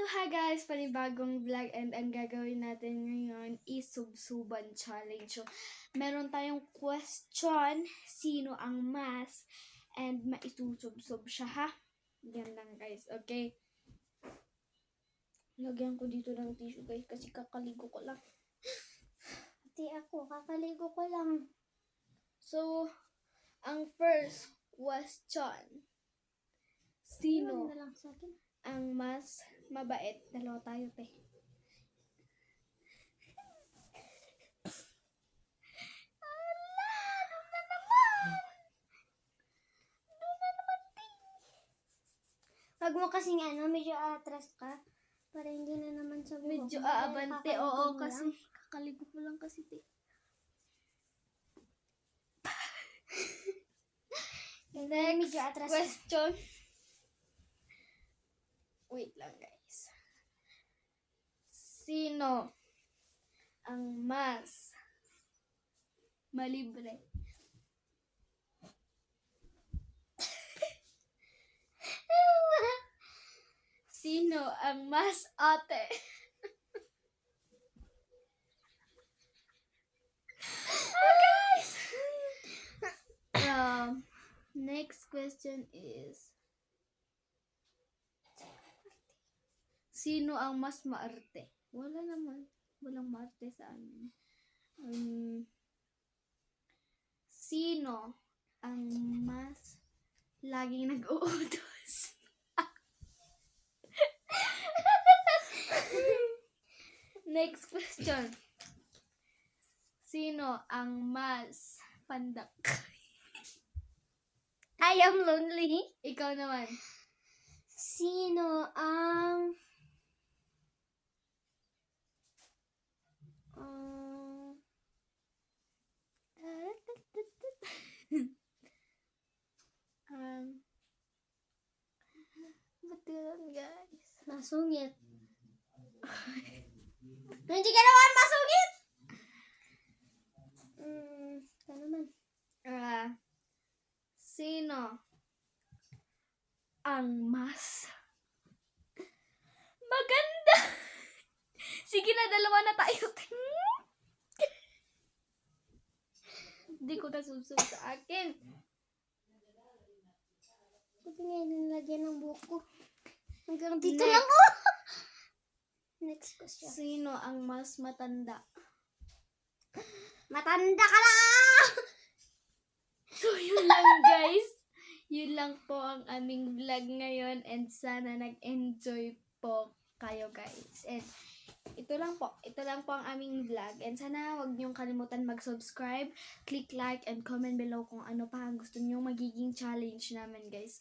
So hi guys, panibagong vlog and ang gagawin natin ngayon is subsuban challenge. So, meron tayong question, sino ang mas and maisusubsob siya ha. Yan lang guys, okay? Lagyan ko dito ng tissue guys kasi kakaligo ko lang. Pati ako, kakaligo ko lang. So, ang first question, sino Ano na lang sa akin? ang mas mabait? Dalawa tayo, te. Wag mo kasing medyo atras ka. Para hindi na naman sa buhok. Medyo Dahil aabante, kakaligo oo, mo kasi lang. kakaligo ko lang kasi, te. Dahil medyo atras ka. Question. Wait lang, guys. Sino ang mas malibre? Sino ang mas ate? Guys! Next question is, sino ang mas maarte? Wala naman. Walang maarte sa amin. Sino ang mas laging nag-uutos? Next question. Sino ang mas pandak? I am lonely. Ikaw naman. Sino ang... Batilan guys. masungit. Hindi ka naman masungit! Ikaw naman. Sino ang mas maganda? Sige na, dalawa na tayo. Hindi ko nasusub sa akin. Buti nga nilagyan ng buko. Hanggang dito Next. lang oh! Next question. Sino ang mas matanda? Matanda ka na! So, yun lang guys. Yun lang po ang aming vlog ngayon and sana nag-enjoy po kayo guys. And ito lang po ang aming vlog. And sana wag niyong kalimutan mag-subscribe, click like, and comment below kung ano pa ang gusto niyong magiging challenge namin guys.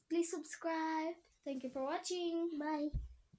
Please subscribe. Thank you for watching. Bye.